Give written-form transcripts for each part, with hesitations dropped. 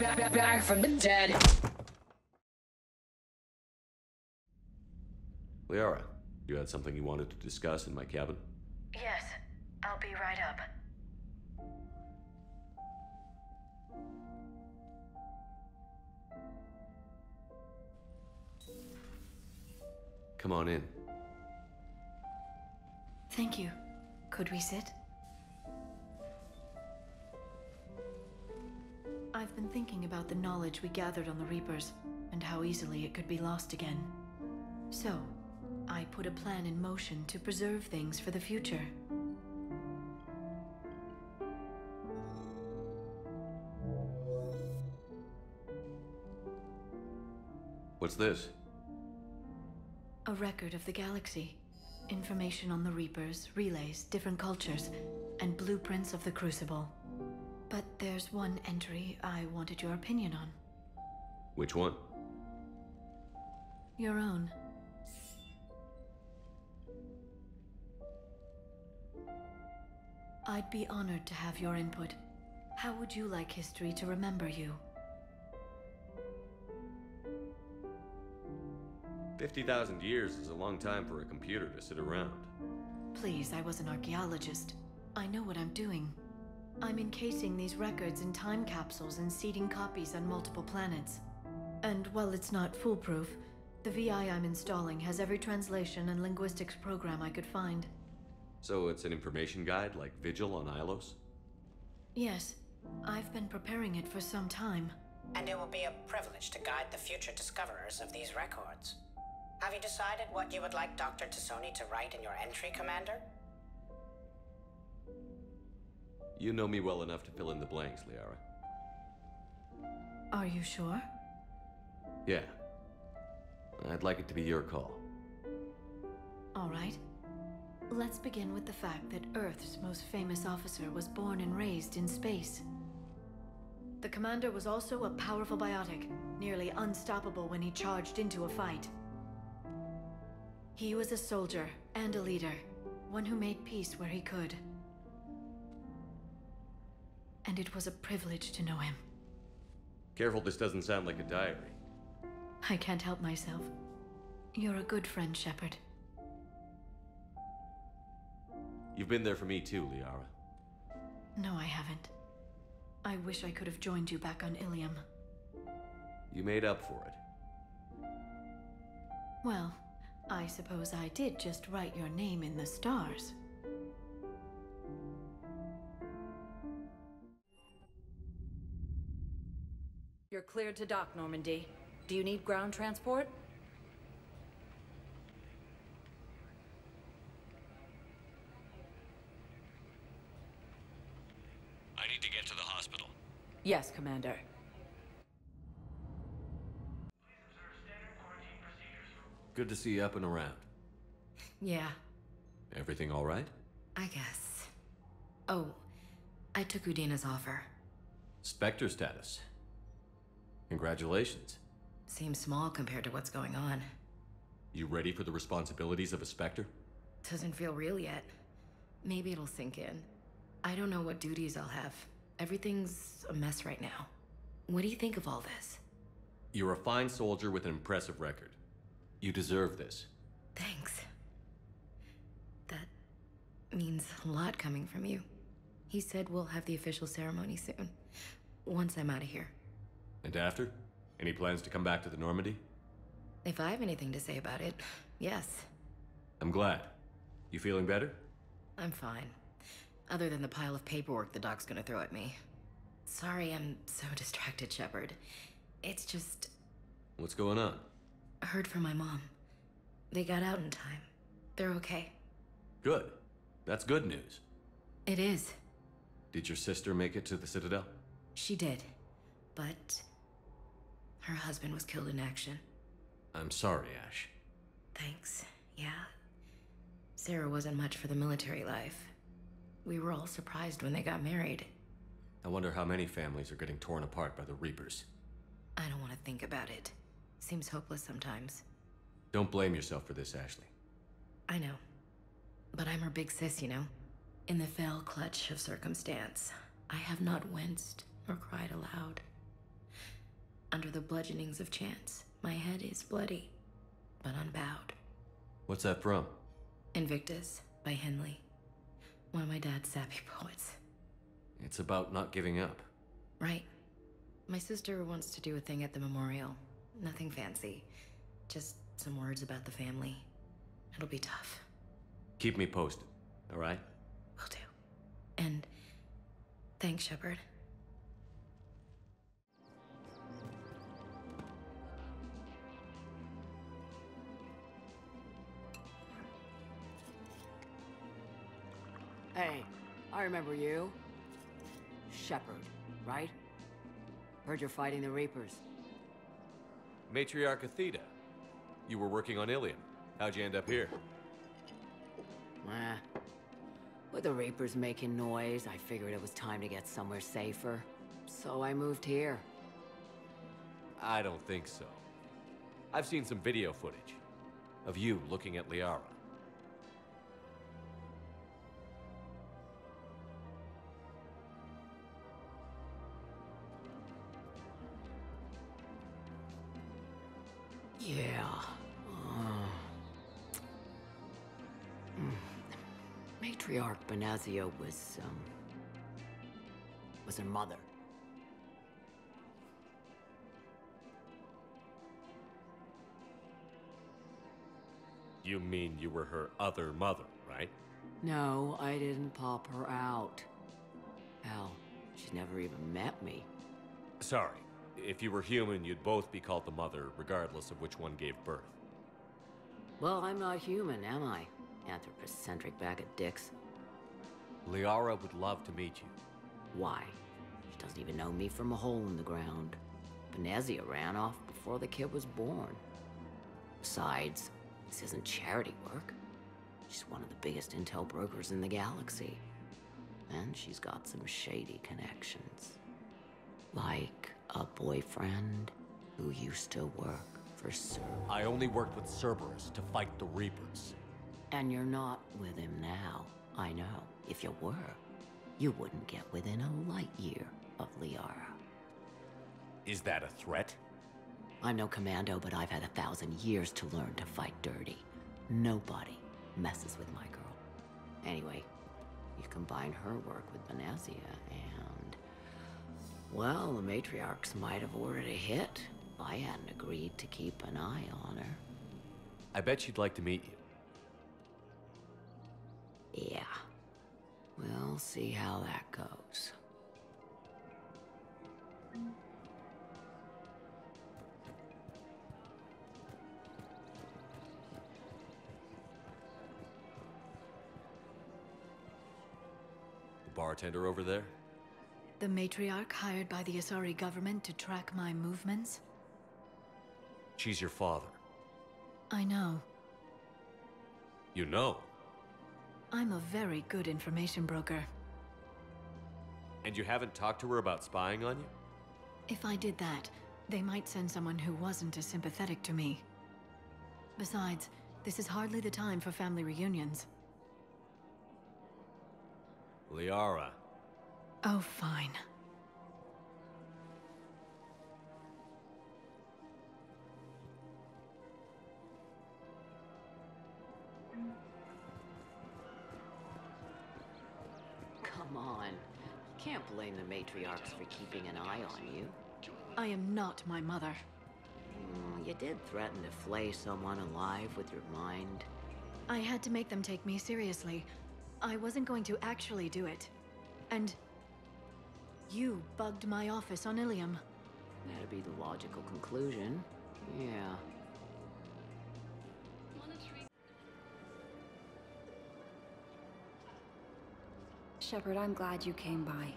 Back from the dead. Liara, you had something you wanted to discuss in my cabin? Yes, I'll be right up. Come on in. Thank you. Could we sit? I've been thinking about the knowledge we gathered on the Reapers, and how easily it could be lost again. So, I put a plan in motion to preserve things for the future. What's this? A record of the galaxy. Information on the Reapers, relays, different cultures, and blueprints of the Crucible. But there's one entry I wanted your opinion on. Which one? Your own. I'd be honored to have your input. How would you like history to remember you? 50,000 years is a long time for a computer to sit around. Please, I was an archaeologist. I know what I'm doing. I'm encasing these records in time capsules and seeding copies on multiple planets. And while it's not foolproof, the VI I'm installing has every translation and linguistics program I could find. So it's an information guide like Vigil on Ilos? Yes, I've been preparing it for some time. And it will be a privilege to guide the future discoverers of these records. Have you decided what you would like Dr. Tassoni to write in your entry, Commander? You know me well enough to fill in the blanks, Liara. Are you sure? Yeah. I'd like it to be your call. All right. Let's begin with the fact that Earth's most famous officer was born and raised in space. The commander was also a powerful biotic, nearly unstoppable when he charged into a fight. He was a soldier and a leader, one who made peace where he could. And it was a privilege to know him. Careful, this doesn't sound like a diary. I can't help myself. You're a good friend, Shepard. You've been there for me too, Liara. No, I haven't. I wish I could have joined you back on Ilium. You made up for it. Well, I suppose I did just write your name in the stars. You're cleared to dock, Normandy. Do you need ground transport? I need to get to the hospital. Yes, Commander. Good to see you up and around. Yeah, Everything all right? I guess. Oh, I took Udina's offer. Spectre status. Congratulations. Seems small compared to what's going on. You ready for the responsibilities of a Spectre? Doesn't feel real yet. Maybe it'll sink in. I don't know what duties I'll have. Everything's a mess right now. What do you think of all this? You're a fine soldier with an impressive record. You deserve this. Thanks. That means a lot coming from you. He said we'll have the official ceremony soon, once I'm out of here. And after? Any plans to come back to the Normandy? If I have anything to say about it, yes. I'm glad. You feeling better? I'm fine. Other than the pile of paperwork the doc's gonna throw at me. Sorry I'm so distracted, Shepard. It's just... What's going on? I heard from my mom. They got out in time. They're okay. Good. That's good news. It is. Did your sister make it to the Citadel? She did. But... her husband was killed in action. I'm sorry, Ash. Thanks. Yeah. Sarah wasn't much for the military life. We were all surprised when they got married. I wonder how many families are getting torn apart by the Reapers. I don't want to think about it. Seems hopeless sometimes. Don't blame yourself for this, Ashley. I know. But I'm her big sis, you know? In the fell clutch of circumstance, I have not winced or cried aloud. Under the bludgeonings of chance, my head is bloody, but unbowed. What's that from? Invictus by Henley, one of my dad's sappy poets. It's about not giving up. Right. My sister wants to do a thing at the memorial. Nothing fancy. Just some words about the family. It'll be tough. Keep me posted, all right? Will do. And thanks, Shepard. Hey, I remember you. Shepard, right? Heard you're fighting the Reapers. Matriarch Athena. You were working on Ilium. How'd you end up here? With the Reapers making noise, I figured it was time to get somewhere safer. So I moved here. I don't think so. I've seen some video footage of you looking at Liara. Yeah. Matriarch Benazio was her mother. You mean you were her other mother, right? No, I didn't pop her out. Hell, she's never even met me. Sorry. If you were human, you'd both be called the mother, regardless of which one gave birth. Well, I'm not human, am I? Anthropocentric bag of dicks. Liara would love to meet you. Why? She doesn't even know me from a hole in the ground. Benazia ran off before the kid was born. Besides, this isn't charity work. She's one of the biggest intel brokers in the galaxy. And she's got some shady connections. Like a boyfriend who used to work for Cerberus. I only worked with Cerberus to fight the Reapers. And you're not with him now. I know. If you were, you wouldn't get within a light year of Liara. Is that a threat? I'm no commando, but I've had 1,000 years to learn to fight dirty. Nobody messes with my girl. Anyway, you combine her work with Benazia and... well, the matriarchs might have ordered a hit if I hadn't agreed to keep an eye on her. I bet she'd like to meet you. Yeah. We'll see how that goes. The bartender over there? The matriarch hired by the Asari government to track my movements? She's your father. I know. You know? I'm a very good information broker. And you haven't talked to her about spying on you? If I did that, they might send someone who wasn't as sympathetic to me. Besides, this is hardly the time for family reunions. Liara. Oh, fine. Come on. You can't blame the matriarchs for keeping an eye on you. I am not my mother. You did threaten to flay someone alive with your mind. I had to make them take me seriously. I wasn't going to actually do it. And... you bugged my office on Ilium. That'd be the logical conclusion. Yeah. Shepard, I'm glad you came by.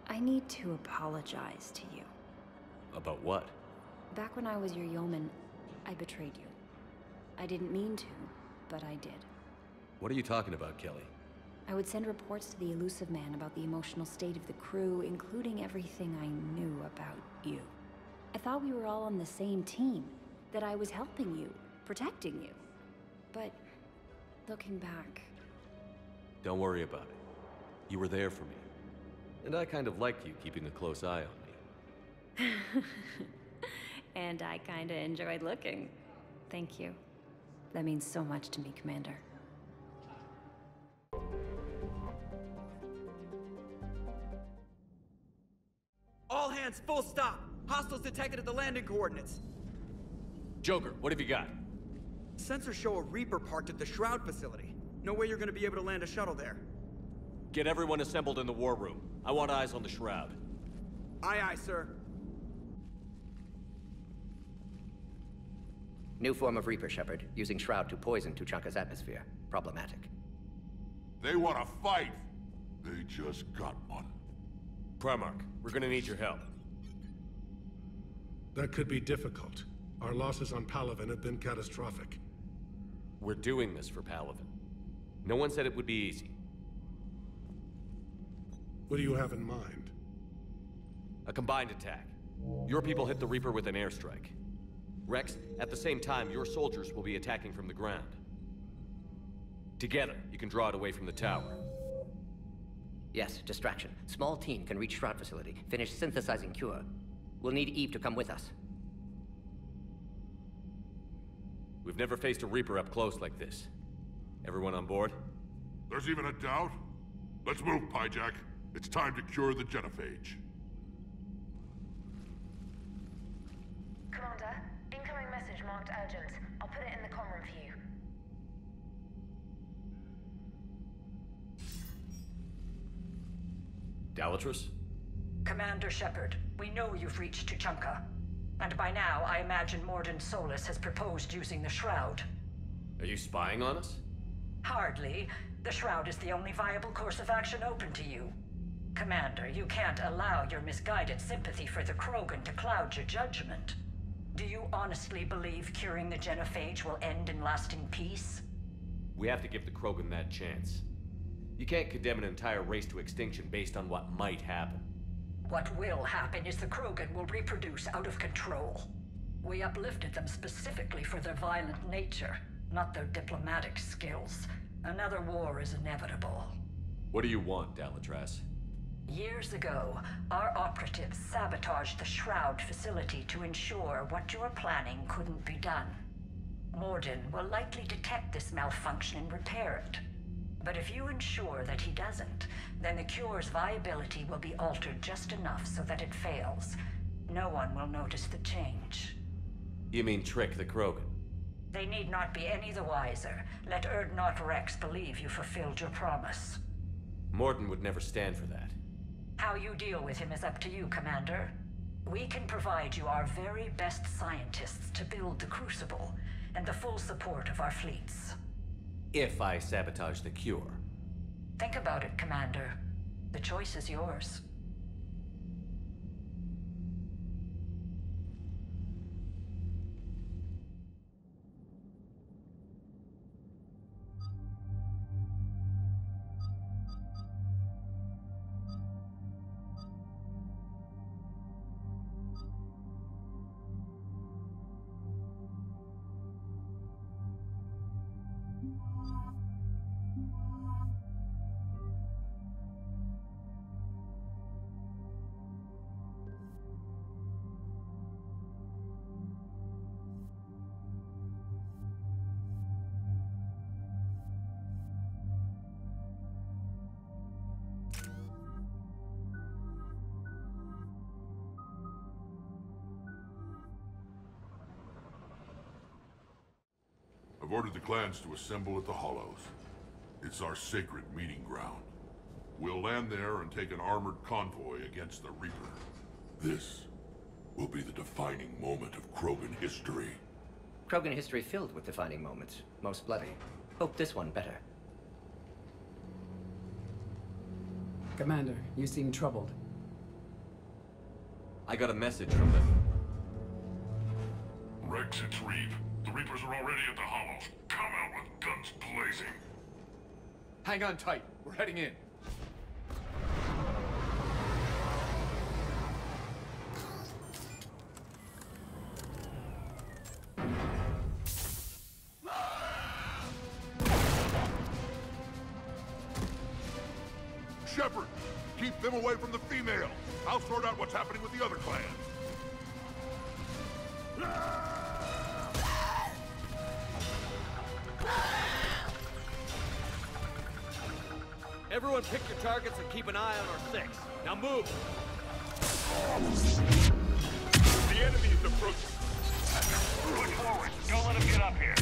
I need to apologize to you. About what? Back when I was your yeoman, I betrayed you. I didn't mean to, but I did. What are you talking about, Kelly? I would send reports to the Elusive Man about the emotional state of the crew, including everything I knew about you. I thought we were all on the same team, that I was helping you, protecting you. But looking back... Don't worry about it. You were there for me. And I kind of liked you keeping a close eye on me. And I kinda enjoyed looking. Thank you. That means so much to me, Commander. All hands, full stop! Hostiles detected at the landing coordinates. Joker, what have you got? Sensors show a Reaper parked at the Shroud facility. No way you're gonna be able to land a shuttle there. Get everyone assembled in the war room. I want eyes on the Shroud. Aye, aye, sir. New form of Reaper, Shepard, using Shroud to poison Tuchanka's atmosphere. Problematic. They want to fight. They just got one. Primarch, we're gonna need your help. That could be difficult. Our losses on Palaven have been catastrophic. We're doing this for Palaven. No one said it would be easy. What do you have in mind? A combined attack. Your people hit the Reaper with an airstrike. Rex, at the same time, your soldiers will be attacking from the ground. Together, you can draw it away from the tower. Yes, distraction. Small team can reach Shroud facility, finish synthesizing cure. We'll need Eve to come with us. We've never faced a Reaper up close like this. Everyone on board? There's even a doubt? Let's move, Pyjack. It's time to cure the genophage. Commander, incoming message marked urgent. I'll put it in the comm room for you. Dalatrus? Commander Shepard, we know you've reached Tuchanka. And by now, I imagine Mordin Solus has proposed using the Shroud. Are you spying on us? Hardly. The Shroud is the only viable course of action open to you. Commander, you can't allow your misguided sympathy for the Krogan to cloud your judgment. Do you honestly believe curing the genophage will end in lasting peace? We have to give the Krogan that chance. You can't condemn an entire race to extinction based on what might happen. What will happen is the Krogan will reproduce out of control. We uplifted them specifically for their violent nature, not their diplomatic skills. Another war is inevitable. What do you want, Dalatrus? Years ago, our operatives sabotaged the Shroud facility to ensure what you were planning couldn't be done. Mordin will likely detect this malfunction and repair it. But if you ensure that he doesn't, then the cure's viability will be altered just enough so that it fails. No one will notice the change. You mean trick the Krogan? They need not be any the wiser. Let Urdnot Rex believe you fulfilled your promise. Mordin would never stand for that. How you deal with him is up to you, Commander. We can provide you our very best scientists to build the Crucible, and the full support of our fleets. If I sabotage the cure. Think about it, Commander. The choice is yours. I've ordered the clans to assemble at the Hollows. It's our sacred meeting ground. We'll land there and take an armored convoy against the Reaper. This will be the defining moment of Krogan history. Krogan history filled with defining moments. Most bloody. Hope this one better. Commander, you seem troubled. I got a message from them. Rex, it's Reeve. The Reapers are already at the Hollows. Come out with guns blazing. Hang on tight. We're heading in. Shepard, keep them away from the females. I'll sort out what's happening with the other clans. Everyone pick your targets and keep an eye on our six. Now move! The enemy is approaching. Push forward. Don't let him get up here.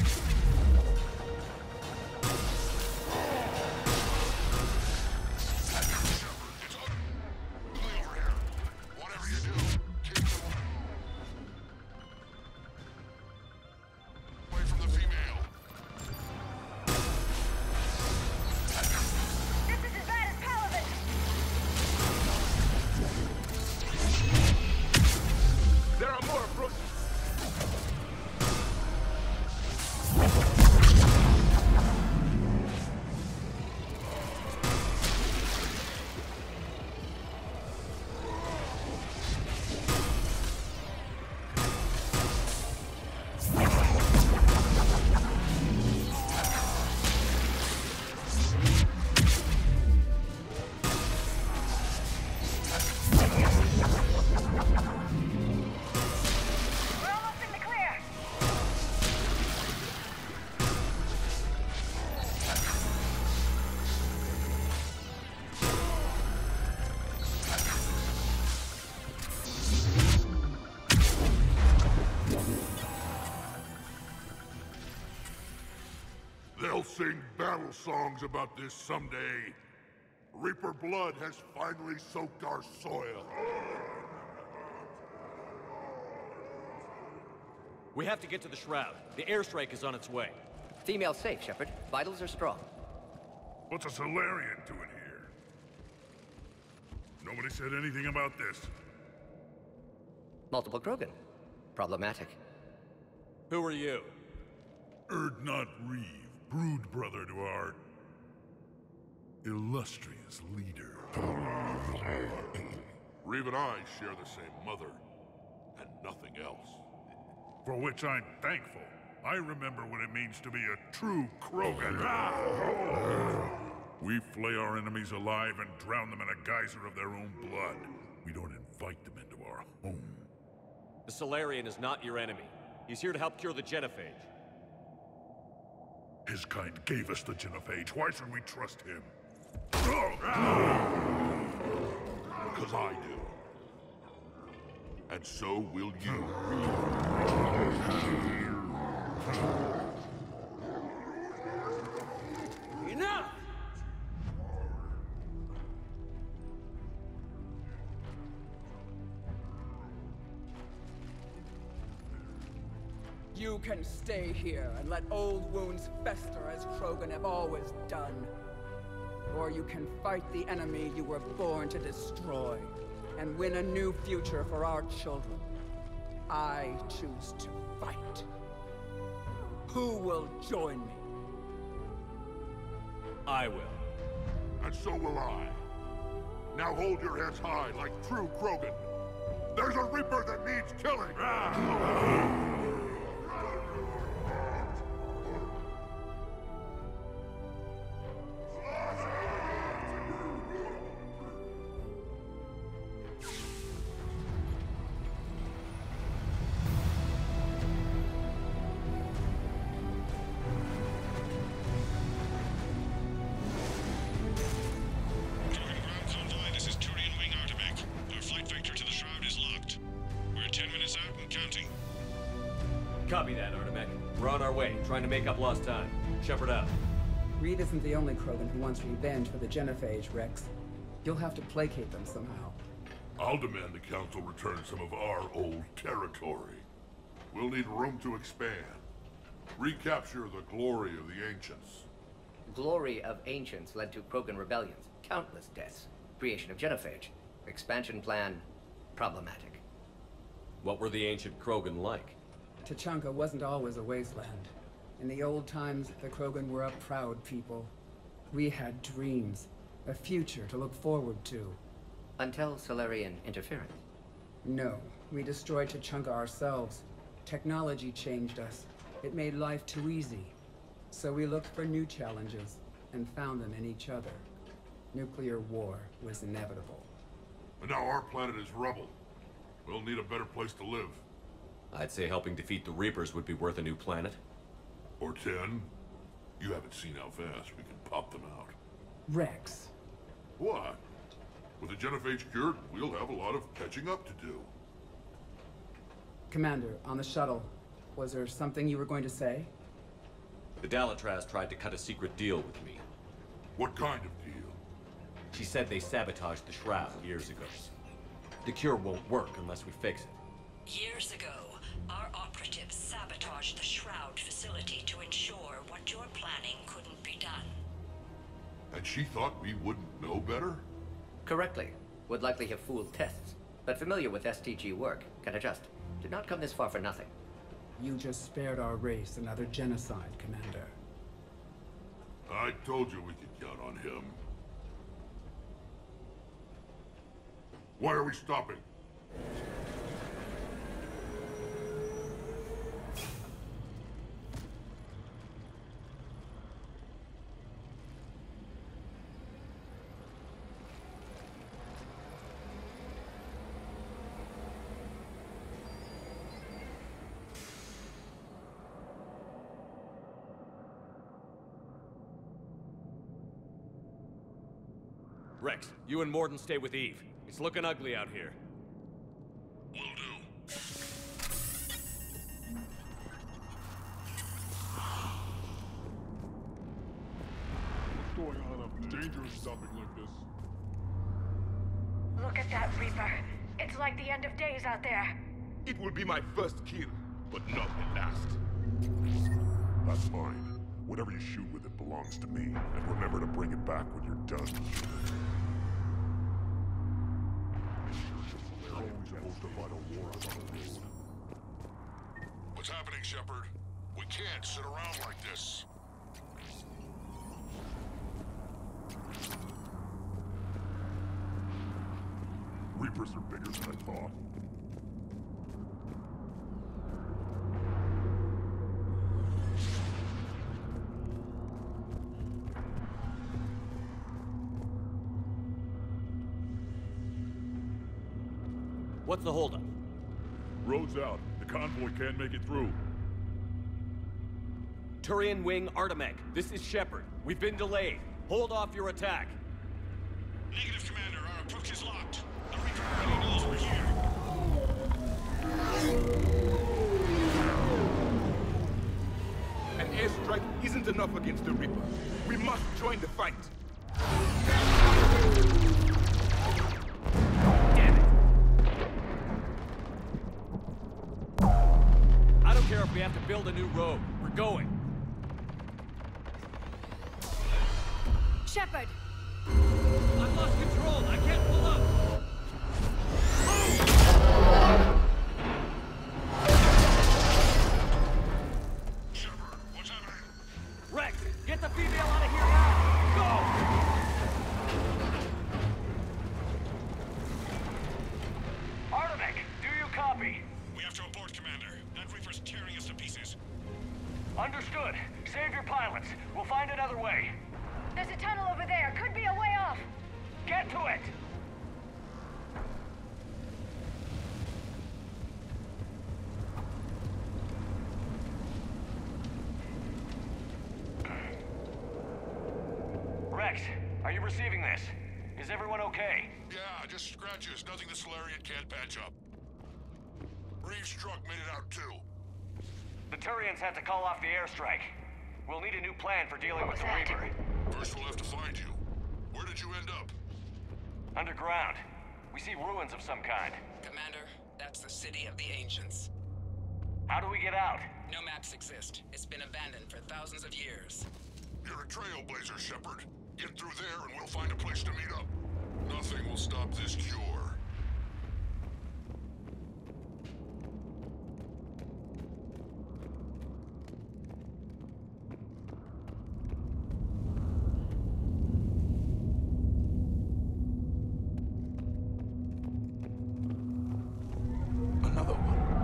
They'll sing battle songs about this someday. Reaper blood has finally soaked our soil. We have to get to the Shroud. The airstrike is on its way. Female safe, Shepard. Vitals are strong. What's a Solarian doing here? Nobody said anything about this. Multiple Krogan. Problematic. Who are you? Erdnot Reeve, brood brother to our illustrious leader. Reeve and I share the same mother, and nothing else. For which I'm thankful. I remember what it means to be a true Krogan. We flay our enemies alive and drown them in a geyser of their own blood. We don't invite them into our home. The Solarian is not your enemy. He's here to help cure the genophage. His kind gave us the genophage. Why should we trust him? Because I do. And so will you. Enough! You can stay here and let old wounds fester as Krogan have always done. Or you can fight the enemy you were born to destroy, and win a new future for our children. I choose to fight. Who will join me? I will. And so will I. Now hold your heads high like true Krogan. There's a Reaper that needs killing! Copy that, Artemech. We're on our way, trying to make up lost time. Shepard out. Reed isn't the only Krogan who wants revenge for the genophage, Rex. You'll have to placate them somehow. I'll demand the Council return some of our old territory. We'll need room to expand. Recapture the glory of the Ancients. Glory of Ancients led to Krogan rebellions, countless deaths, creation of genophage. Expansion plan, problematic. What were the ancient Krogan like? Tuchanka wasn't always a wasteland. In the old times, the Krogan were a proud people. We had dreams, a future to look forward to. Until Solarian interference? No, we destroyed Tuchanka ourselves. Technology changed us. It made life too easy. So we looked for new challenges, and found them in each other. Nuclear war was inevitable. And now our planet is rubble. We'll need a better place to live. I'd say helping defeat the Reapers would be worth a new planet. Or 10. You haven't seen how fast we can pop them out. Rex. What? With the genophage cured, we'll have a lot of catching up to do. Commander, on the shuttle, was there something you were going to say? The Dalatraz tried to cut a secret deal with me. What kind of deal? She said they sabotaged the Shroud years ago. The cure won't work unless we fix it. Years ago, our operatives sabotaged the Shroud facility to ensure what you're planning couldn't be done. And she thought we wouldn't know better? Correctly. Would likely have fooled tests. But familiar with STG work, can adjust. Did not come this far for nothing. You just spared our race another genocide, Commander. I told you we could count on him. Why are we stopping? Rex, you and Mordin stay with Eve. It's looking ugly out here. Will do. What's going on up there? Dangerous stopping like this. Look at that Reaper. It's like the end of days out there. It will be my first kill, but not the last. That's mine. Whatever you shoot with it belongs to me. And remember to bring it back when you're done. What's happening, Shepard? We can't sit around like this. Reapers are bigger than I thought. What's the holdup? Road's out. The convoy can't make it through. Turian Wing Artemec, this is Shepard. We've been delayed. Hold off your attack. Negative, Commander. Our approach is locked. The Reaper already knows we're here. An airstrike isn't enough against the Reaper. We must join the fight. Damn it! I don't care if we have to build a new road. We're going. Shepard! I've lost control. I can't pull up. Shepard, what's happening? Rex, get the female out of here now. Go! Artemec, do you copy? We have to abort, Commander. That Reaper's tearing us to pieces. Understood. Save your pilots. We'll find another way. There's a tunnel over there. Could be a way off. Get to it! Rex, are you receiving this? Is everyone okay? Yeah, just scratches. Nothing the Solarian can't patch up. Reeves' truck made it out too. The Turians had to call off the airstrike. We'll need a new plan for dealing with the Reaper. First we'll have to find you. Where did you end up? Underground. We see ruins of some kind. Commander, that's the City of the Ancients. How do we get out? No maps exist. It's been abandoned for thousands of years. You're a trailblazer, Shepard. Get through there and we'll find a place to meet up. Nothing will stop this cure.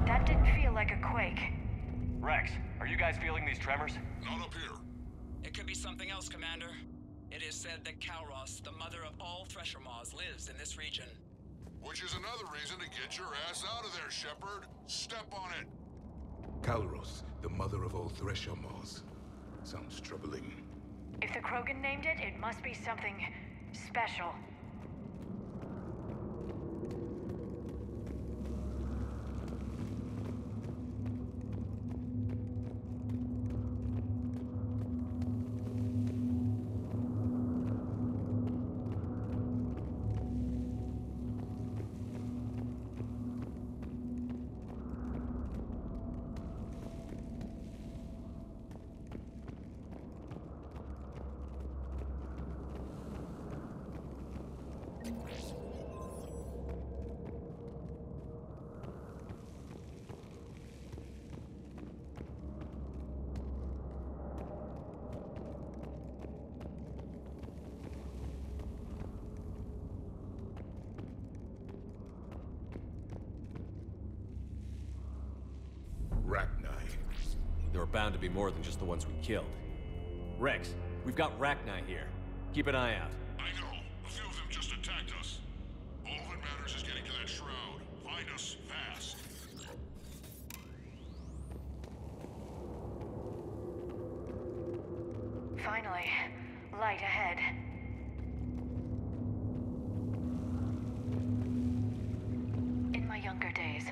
That didn't feel like a quake. Rex, are you guys feeling these tremors? Not up here. It could be something else, Commander. It is said that Kalros, the mother of all Thresher Maws, lives in this region. Which is another reason to get your ass out of there, Shepard. Step on it. Calros, the mother of all Thresher Maws. Sounds troubling. If the Krogan named it, it must be something special. There are bound to be more than just the ones we killed. Rex, we've got Rachni here. Keep an eye out. I know. A few of them just attacked us. All that matters is getting to that shroud. Find us fast. Finally, light ahead. In my younger days,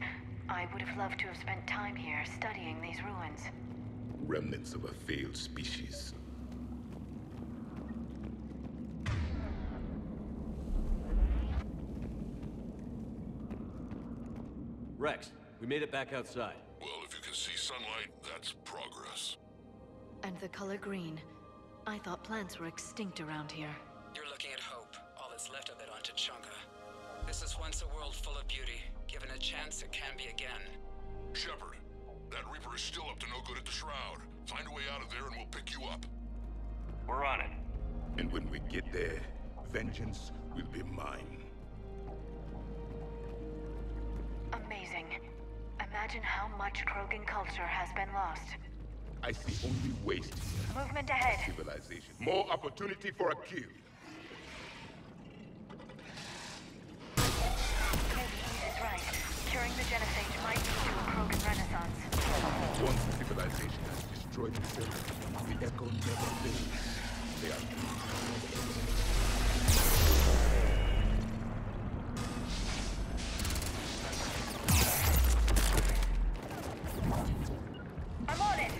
I would have loved to have spent time here studying these ruins. Remnants of a failed species. Rex, we made it back outside. Well, if you can see sunlight, that's progress. And the color green. I thought plants were extinct around here. You're looking at hope, all that's left of it on Tachanka. This is once a world full of beauty. Given a chance, it can be again. Shepard, that Reaper is still up to no good at the shroud. Find a way out of there and we'll pick you up. We're on it. And when we get there, vengeance will be mine. Amazing. Imagine how much Krogan culture has been lost. I see only waste here. Movement ahead. Civilization. More opportunity for a kill. Maybe Eve is right. Curing the genophage might lead to a Krogan renaissance. Once civilization has destroyed itself, the echo never fades. They are I'm on it!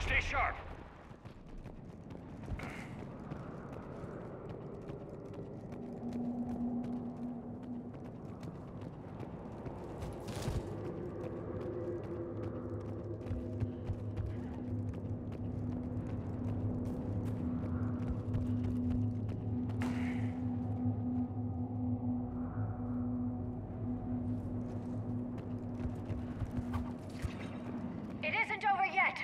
Stay sharp. It isn't over yet!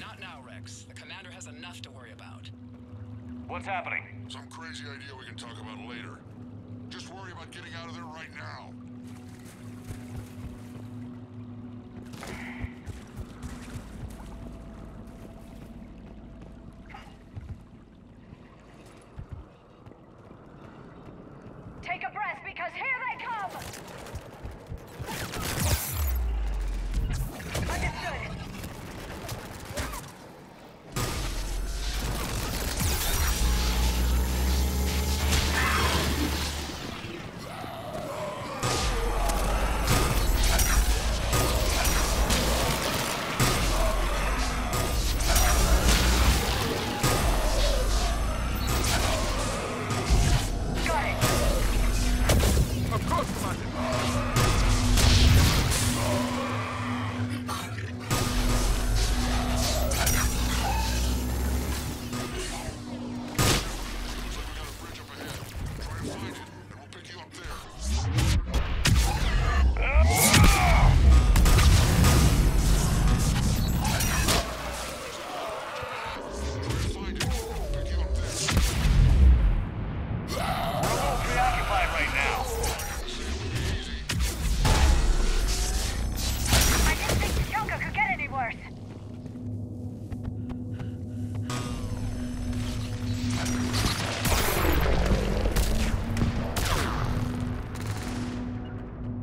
Not now, Rex. The commander has enough to worry about. What's happening? Some crazy idea we can talk about later. Just worry about getting out of there right now. Take a breath, because here they come! Understood.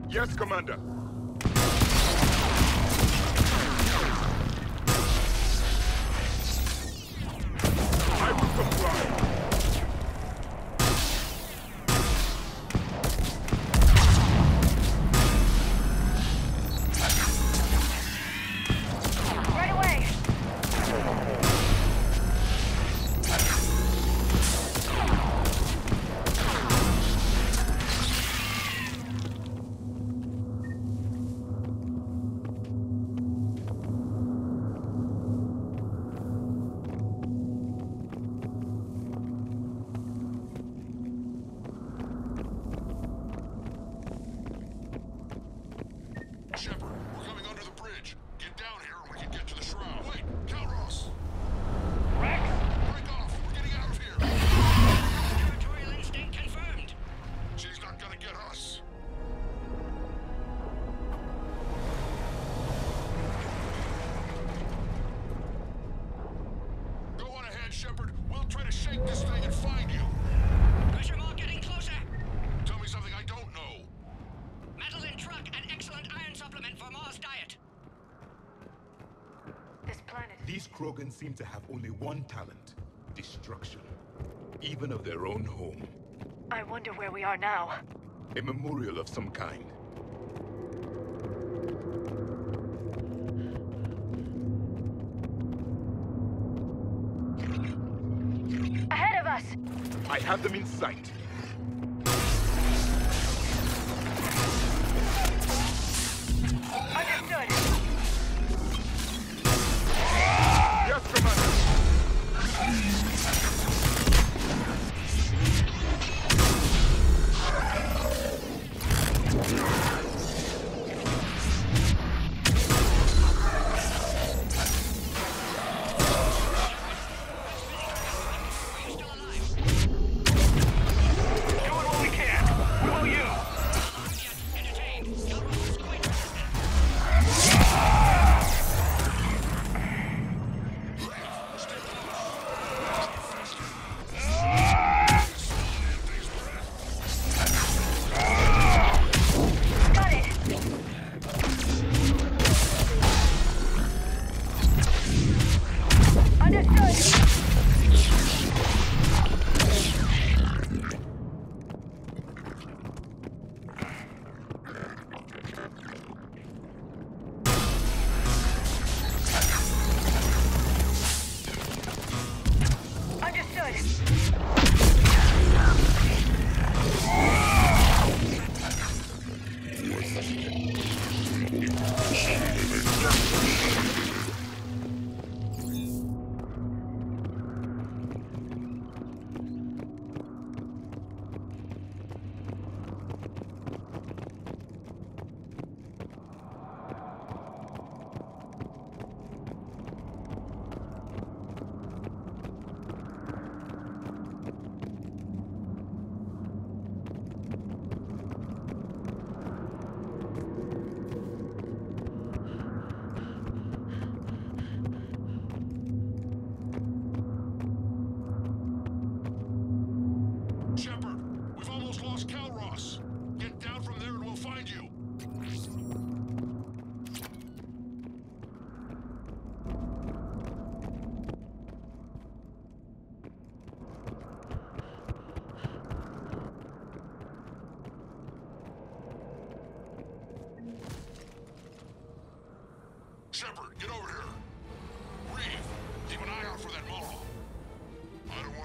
Yes, Commander. I will comply. Right away! Shepard, we're coming under the bridge. Get down here and we can get to the shroud. Wait, Calros! Rex? Break off! We're getting out of here! Territorial instinct confirmed. She's not gonna get us. Go on ahead, Shepard. We'll try to shake this thing and find you. Pressure mark getting closer. Tell me something I don't know. Metal in truck and excellent iron supplement for Mars diet. This planet. These Krogan seem to have only one talent: destruction. Even of their own home. I wonder where we are now. A memorial of some kind. Ahead of us! I have them in sight. Understood. Yes, Commander.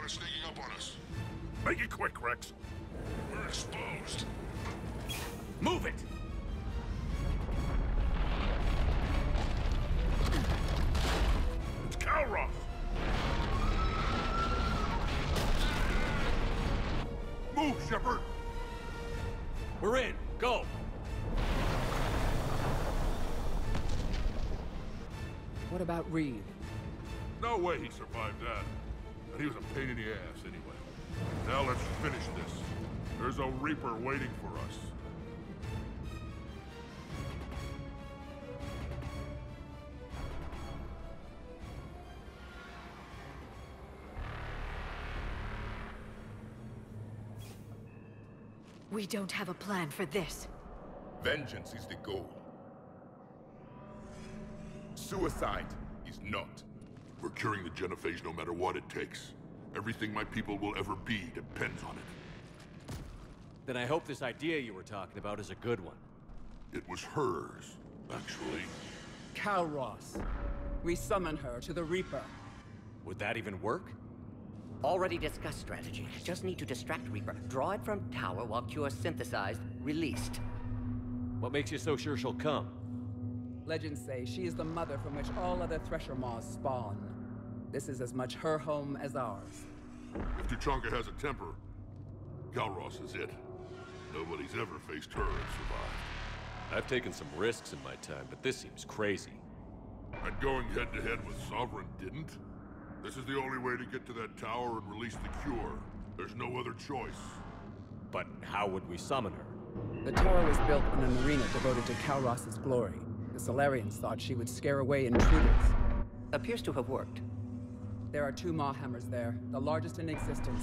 is sneaking up on us. Make it quick, Rex. We're exposed. Move it! It's Calross! Move, Shepard! We're in. Go! What about Reed? No way he survived that. And he was a pain in the ass anyway. Now let's finish this. There's a Reaper waiting for us. We don't have a plan for this. Vengeance is the goal. Suicide is not. We're curing the genophage no matter what it takes. Everything my people will ever be depends on it. Then I hope this idea you were talking about is a good one. It was hers, actually. Calross. We summon her to the Reaper. Would that even work? Already discussed strategy. Just need to distract Reaper. Draw it from tower while Cure synthesized, released. What makes you so sure she'll come? Legends say she is the mother from which all other Thresher Maws spawn. This is as much her home as ours. If Tuchanka has a temper, Calross is it. Nobody's ever faced her and survived. I've taken some risks in my time, but this seems crazy. And going head-to-head with Sovereign didn't? This is the only way to get to that tower and release the cure. There's no other choice. But how would we summon her? The tower was built on an arena devoted to Calross's glory. The Solarians thought she would scare away intruders. Appears to have worked. There are 2 Maw hammers there, the largest in existence.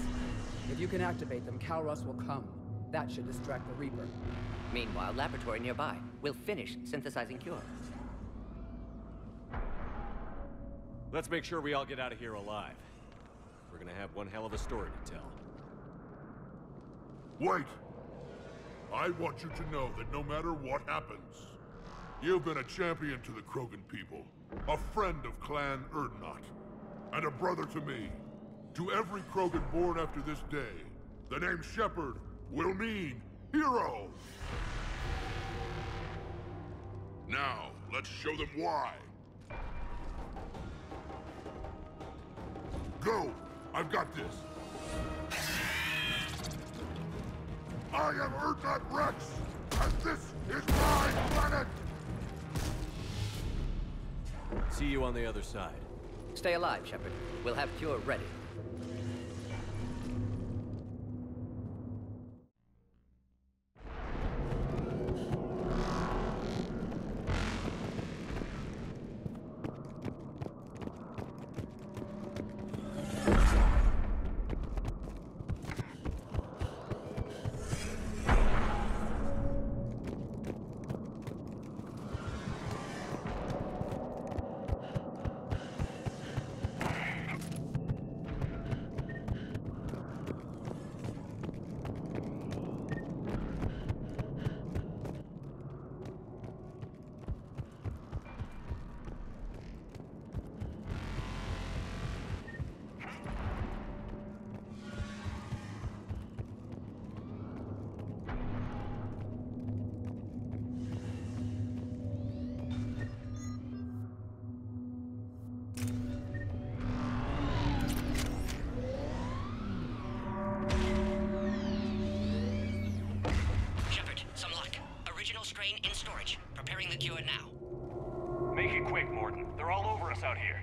If you can activate them, Calross will come. That should distract the Reaper. Meanwhile, laboratory nearby. We'll finish synthesizing Cure. Let's make sure we all get out of here alive. We're gonna have one hell of a story to tell. Wait! I want you to know that no matter what happens, you've been a champion to the Krogan people, a friend of Clan Erdnot, and a brother to me. To every Krogan born after this day, the name Shepard will mean hero! Now, let's show them why. Go! I've got this! I am Erdnot Rex, and this is my planet! See you on the other side. Stay alive, Shepard. We'll have Cure ready. In storage. Preparing the cure now. Make it quick, Mordin. They're all over us out here.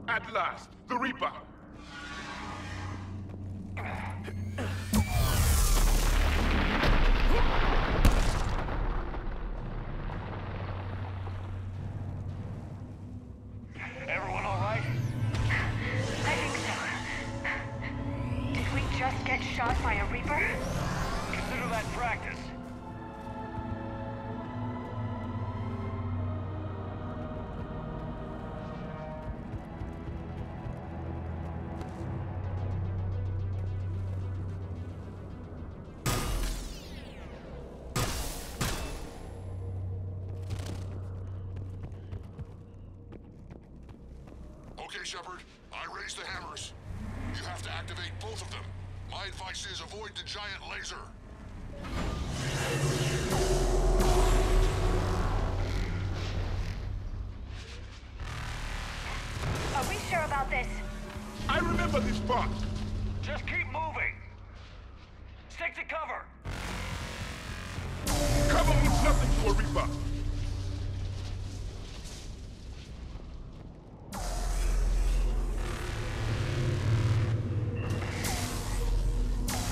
At last, the Reaper! Everyone all right? I think so. Did we just get shot by a Reaper? Consider that practice. Okay, Shepard. I raised the hammers. You have to activate both of them. My advice is avoid the giant laser. Are we sure about this? I remember this box. Just keep moving. Stick to cover. Cover means nothing to a Reaper.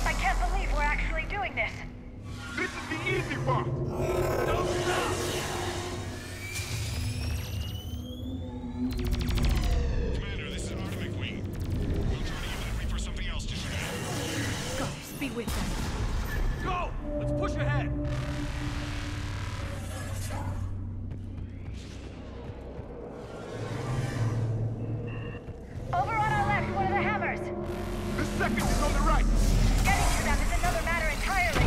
I can't believe we're actually doing this. This is the easy part. Don't stop! Commander, this is Artemis Wing. We'll try to give that Reaper something else to shoot. Guys, be with them. Go! Let's push ahead! Over on our left, one of the hammers. The second is on the right. Getting to them is another matter entirely.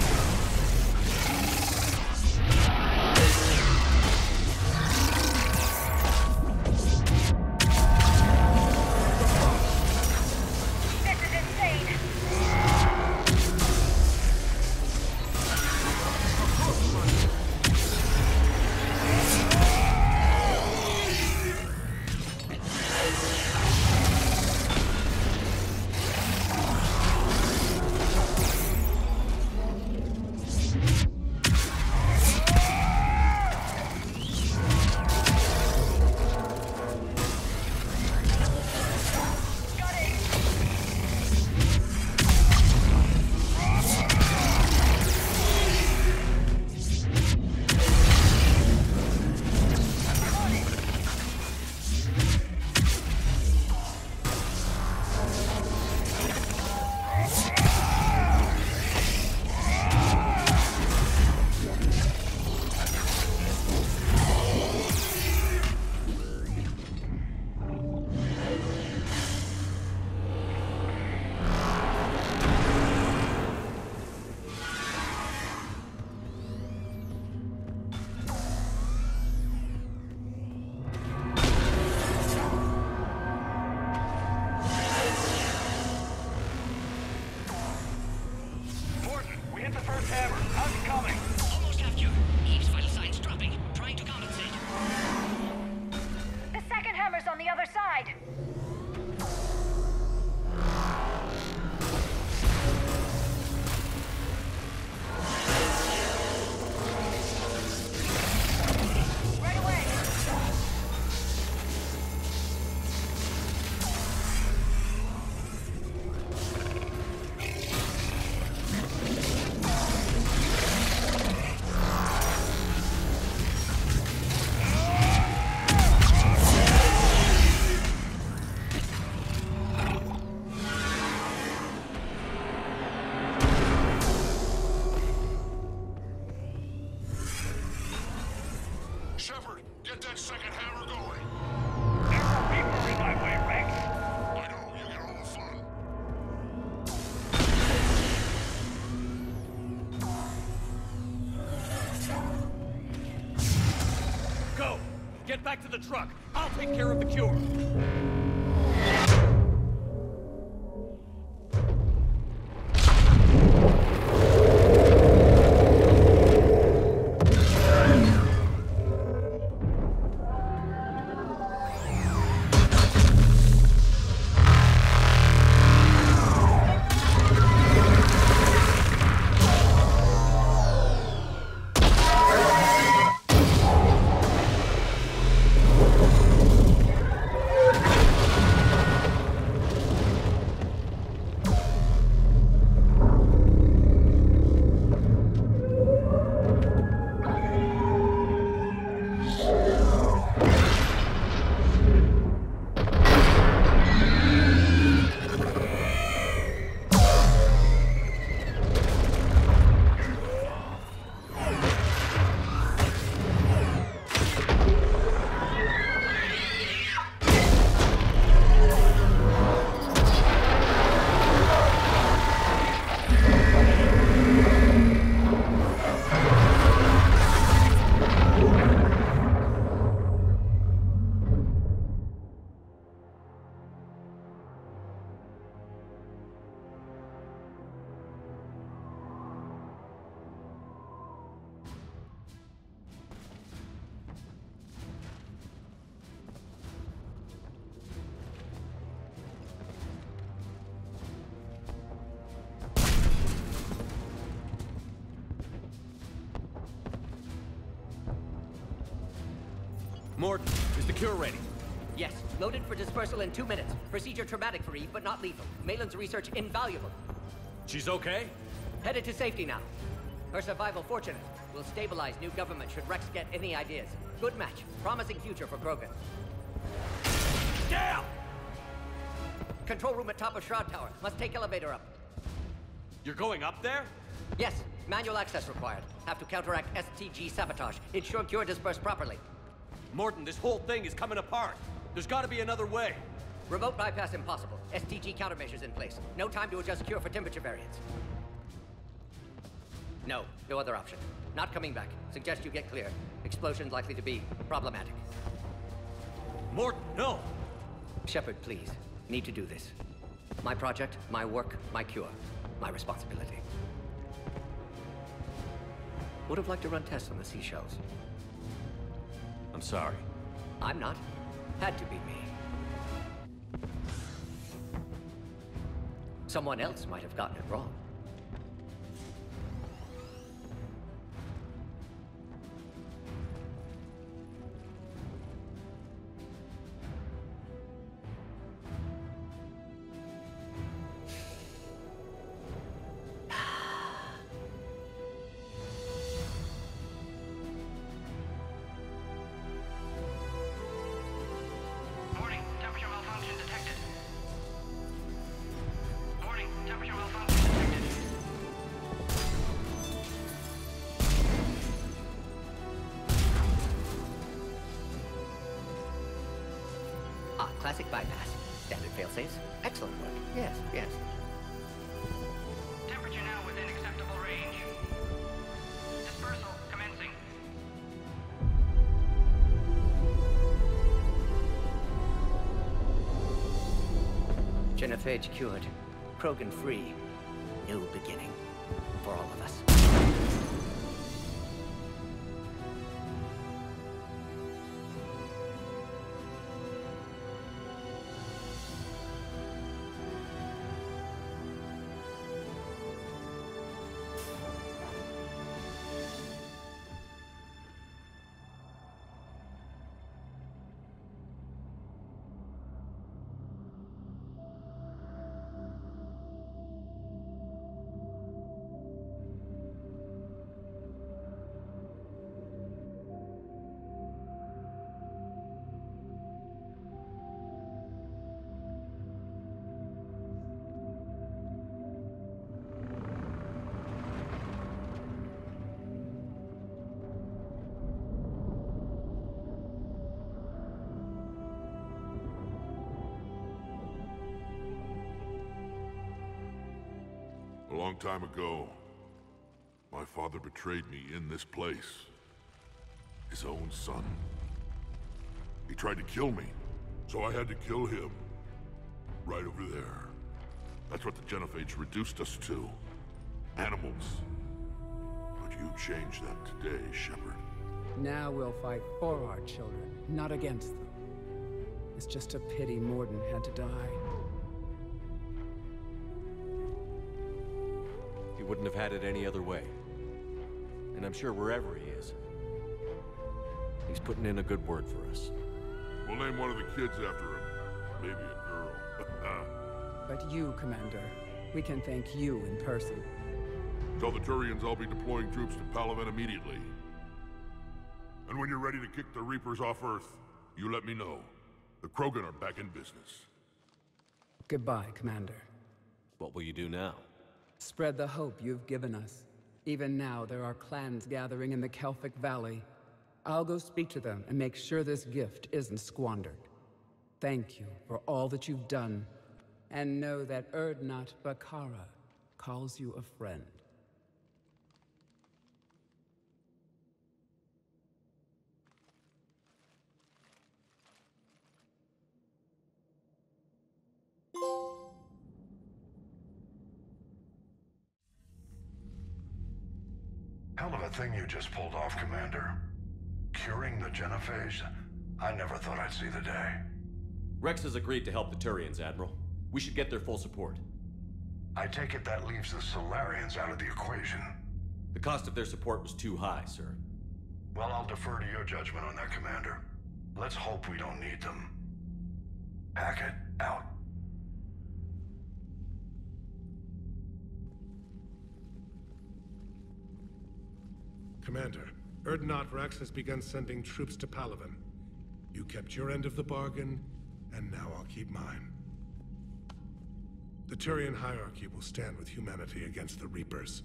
This is insane. Mordin, we hit the first hammer. How's it coming? Almost have you. Eve's vital signs dropping. Trying to compensate. The second hammer's on the other side. Right away. Shepard, get that second hammer going. There's a Reaper in my way, Rex. I know, you get all the fun. Go! Get back to the truck. I'll take care of the cure. Mordin, is the cure ready? Yes, loaded for dispersal in 2 minutes. Procedure traumatic for Eve, but not lethal. Malin's research invaluable. She's okay? Headed to safety now. Her survival fortunate. Will stabilize new government should Rex get any ideas. Good match. Promising future for Krogan. Down! Control room at top of Shroud Tower. Must take elevator up. You're going up there? Yes, manual access required. Have to counteract STG sabotage. Ensure cure dispersed properly. Mordin, this whole thing is coming apart. There's gotta be another way. Remote bypass impossible. STG countermeasures in place. No time to adjust cure for temperature variance. No other option. Not coming back. Suggest you get clear. Explosion likely to be problematic. Mordin, no! Shepard, please. Need to do this. My project, my work, my cure. My responsibility. Would have liked to run tests on the seashells. I'm sorry. I'm not. Had to be me. Someone else might have gotten it wrong. Classic bypass. Standard failsafes. Excellent work. Yes. Temperature now within acceptable range. Dispersal commencing. Genophage cured. Krogan free. New beginning. For all of us. A long time ago, my father betrayed me in this place. His own son. He tried to kill me, so I had to kill him. Right over there. That's what the Genophage reduced us to. Animals. But you changed that today, Shepard. Now we'll fight for our children, not against them. It's just a pity Mordin had to die. He wouldn't have had it any other way. And I'm sure wherever he is, he's putting in a good word for us. We'll name one of the kids after him. Maybe a girl. But you, Commander, we can thank you in person. Tell the Turians I'll be deploying troops to Palaven immediately. And when you're ready to kick the Reapers off Earth, you let me know. The Krogan are back in business. Goodbye, Commander. What will you do now? Spread the hope you've given us. Even now, there are clans gathering in the Kelphic Valley. I'll go speak to them and make sure this gift isn't squandered. Thank you for all that you've done. And know that Erdnot Bakara calls you a friend. Hell of a thing you just pulled off, Commander. Curing the Genophage? I never thought I'd see the day. Rex has agreed to help the Turians, Admiral. We should get their full support. I take it that leaves the Solarians out of the equation. The cost of their support was too high, sir. Well, I'll defer to your judgment on that, Commander. Let's hope we don't need them. Hackett, out. Commander, Erdnot Rex has begun sending troops to Paragon. You kept your end of the bargain, and now I'll keep mine. The Turian hierarchy will stand with humanity against the Reapers.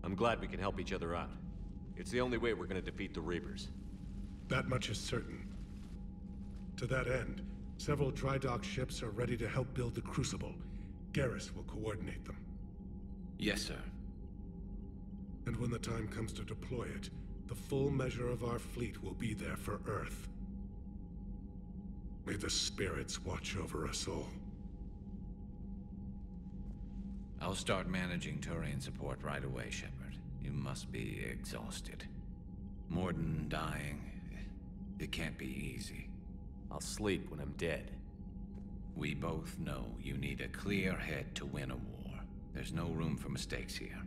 I'm glad we can help each other out. It's the only way we're gonna defeat the Reapers. That much is certain. To that end, several dry dock ships are ready to help build the Crucible. Garrus will coordinate them. Yes, sir. And when the time comes to deploy it, the full measure of our fleet will be there for Earth. May the spirits watch over us all. I'll start managing Turian support right away, Shepard. You must be exhausted. Mordin dying, it can't be easy. I'll sleep when I'm dead. We both know you need a clear head to win a war. There's no room for mistakes here.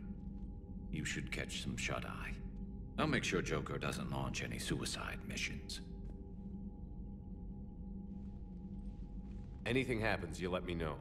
You should catch some shut-eye. I'll make sure Joker doesn't launch any suicide missions. Anything happens, you let me know.